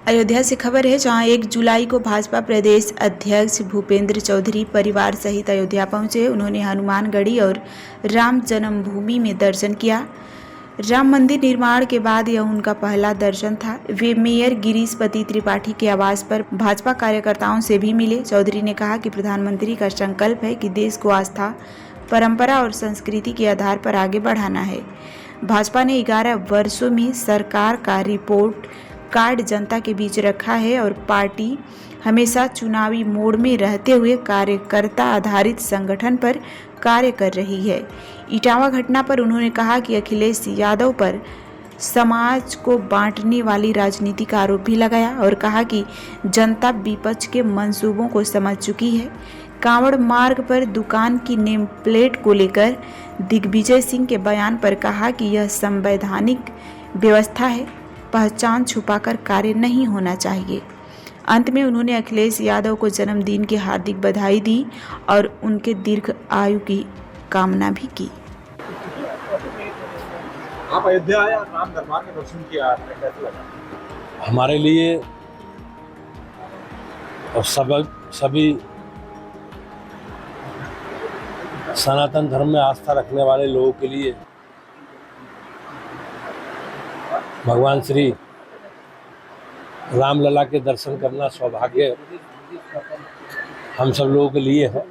अयोध्या से खबर है, जहां 1 जुलाई को भाजपा प्रदेश अध्यक्ष भूपेंद्र चौधरी परिवार सहित अयोध्या पहुंचे। उन्होंने हनुमानगढ़ी और राम जन्मभूमि में दर्शन किया। राम मंदिर निर्माण के बाद यह उनका पहला दर्शन था। वे मेयर गिरीशपति त्रिपाठी के आवास पर भाजपा कार्यकर्ताओं से भी मिले। चौधरी ने कहा कि प्रधानमंत्री का संकल्प है कि देश को आस्था, परंपरा और संस्कृति के आधार पर आगे बढ़ाना है। भाजपा ने 11 वर्षों में सरकार का रिपोर्ट कार्ड जनता के बीच रखा है और पार्टी हमेशा चुनावी मोड में रहते हुए कार्यकर्ता आधारित संगठन पर कार्य कर रही है। इटावा घटना पर उन्होंने कहा कि अखिलेश यादव पर समाज को बांटने वाली राजनीति का आरोप भी लगाया और कहा कि जनता विपक्ष के मंसूबों को समझ चुकी है। कांवड़ मार्ग पर दुकान की नेम प्लेट को लेकर दिग्विजय सिंह के बयान पर कहा कि यह संवैधानिक व्यवस्था है, पहचान छुपाकर कार्य नहीं होना चाहिए। अंत में उन्होंने अखिलेश यादव को जन्मदिन की हार्दिक बधाई दी और उनके दीर्घ आयु की कामना भी की। आप अयोध्या आए, राम दरबार का दर्शन किया, कैसा लगा? हमारे लिए और सभी सनातन धर्म में आस्था रखने वाले लोगों के लिए भगवान श्री रामलला के दर्शन करना सौभाग्य हम सब लोगों के लिए है।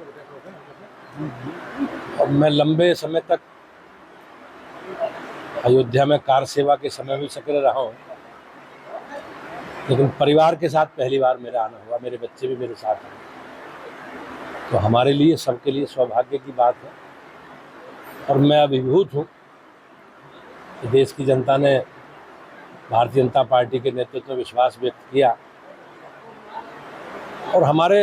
और मैं लंबे समय तक अयोध्या में कार सेवा के समय भी सक्रिय रहा हूँ, लेकिन परिवार के साथ पहली बार मेरा आना हुआ। मेरे बच्चे भी मेरे साथ हैं, तो हमारे लिए सबके लिए सौभाग्य की बात है। और मैं अभिभूत हूँ कि देश की जनता ने भारतीय जनता पार्टी के नेतृत्व में विश्वास व्यक्त किया और हमारे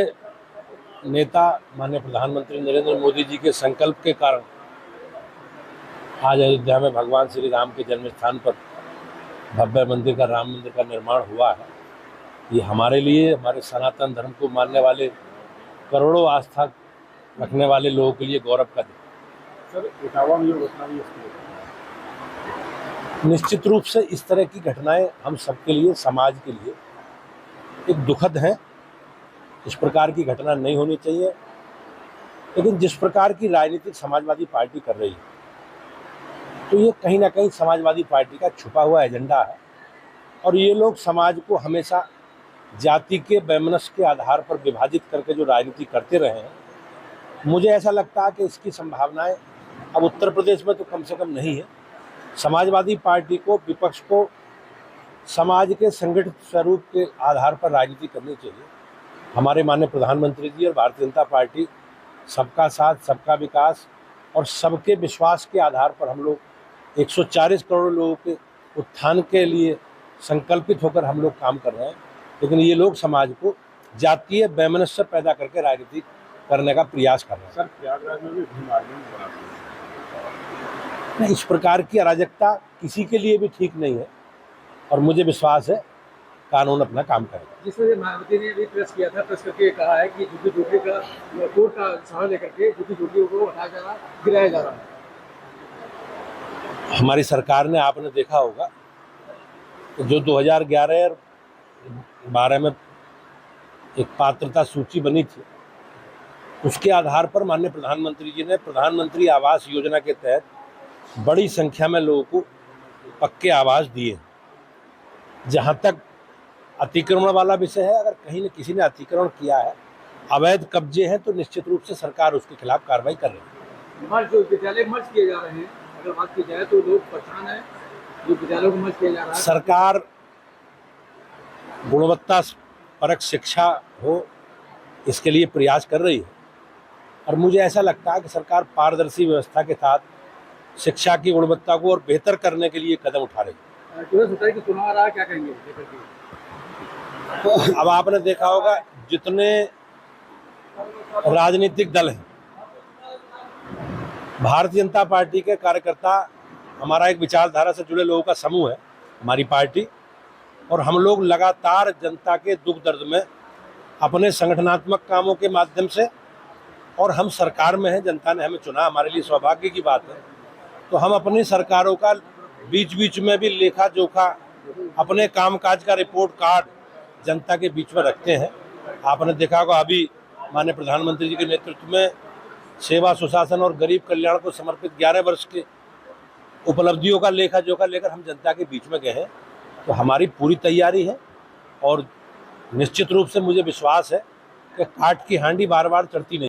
नेता माननीय प्रधानमंत्री नरेंद्र मोदी जी के संकल्प के कारण आज अयोध्या में भगवान श्री राम के जन्म स्थान पर भव्य मंदिर का, राम मंदिर का निर्माण हुआ है। ये हमारे लिए, हमारे सनातन धर्म को मानने वाले, करोड़ों आस्था रखने वाले लोगों के लिए गौरव का दिन। सर, इटावा में जो घटना हुई उसकी निश्चित रूप से इस तरह की घटनाएं हम सबके लिए, समाज के लिए एक दुखद है। इस प्रकार की घटना नहीं होनी चाहिए, लेकिन जिस प्रकार की राजनीतिक समाजवादी पार्टी कर रही है, तो ये कहीं ना कहीं समाजवादी पार्टी का छुपा हुआ एजेंडा है। और ये लोग समाज को हमेशा जाति के वैमनस्य के आधार पर विभाजित करके जो राजनीति करते रहे हैं, मुझे ऐसा लगता है कि इसकी संभावनाएं अब उत्तर प्रदेश में तो कम से कम नहीं है। समाजवादी पार्टी को, विपक्ष को समाज के संगठित स्वरूप के आधार पर राजनीति करनी चाहिए। हमारे माननीय प्रधानमंत्री जी और भारतीय जनता पार्टी सबका साथ, सबका विकास और सबके विश्वास के आधार पर हम लोग 140 करोड़ लोगों के उत्थान के लिए संकल्पित होकर हम लोग काम कर रहे हैं। लेकिन ये लोग समाज को जातीय वैमनस्य पैदा करके राजनीति करने का प्रयास कर रहे हैं। सर, प्रयागराज में भी भीम आर्मी बना नहीं, इस प्रकार की अराजकता किसी के लिए भी ठीक नहीं है और मुझे विश्वास है कानून अपना काम करेगा। जिसमें मायावती ने भी प्रेस किया था, प्रेस करके कहा है कि झुग्गी झोपड़ी का कोर्ट का सहारा लेकर के झुग्गी झोपड़ियों को हटाया जा रहा, गिराया जा रहा है। हमारी सरकार ने, आपने देखा होगा, जो 2011 और 12 में एक पात्रता सूची बनी थी, उसके आधार पर माननीय प्रधानमंत्री जी ने प्रधानमंत्री आवास योजना के तहत बड़ी संख्या में लोगों को पक्के आवास दिए। जहां तक अतिक्रमण वाला विषय है, अगर कहीं न किसी ने अतिक्रमण किया है, अवैध कब्जे हैं, तो निश्चित रूप से सरकार उसके खिलाफ कार्रवाई कर रही है। जो विद्यालय मर्ज किए जा रहे हैं, अगर बात की जाए तो लोग परेशान है, जो विद्यालयों को मर्ज किया जा रहा है। सरकार गुणवत्ता परक शिक्षा हो, इसके लिए प्रयास कर रही है और मुझे ऐसा लगता है कि सरकार पारदर्शी व्यवस्था के साथ शिक्षा की गुणवत्ता को और बेहतर करने के लिए कदम उठा रही है। कि चुनाव आ रहा है, क्या कहेंगे? अब आपने देखा होगा, जितने राजनीतिक दल हैं, भारतीय जनता पार्टी के कार्यकर्ता, हमारा एक विचारधारा से जुड़े लोगों का समूह है हमारी पार्टी, और हम लोग लगातार जनता के दुख दर्द में अपने संगठनात्मक कामों के माध्यम से, और हम सरकार में हैं, जनता ने हमें चुना, हमारे लिए सौभाग्य की बात है, तो हम अपनी सरकारों का बीच बीच में भी लेखा जोखा, अपने कामकाज का रिपोर्ट कार्ड जनता के बीच में रखते हैं। आपने देखा होगा अभी माननीय प्रधानमंत्री जी के नेतृत्व में सेवा, सुशासन और गरीब कल्याण को समर्पित 11 वर्ष के उपलब्धियों का लेखा जोखा लेकर हम जनता के बीच में गए हैं। तो हमारी पूरी तैयारी है और निश्चित रूप से मुझे विश्वास है कि काठ की हांडी बार बार चढ़ती नहीं।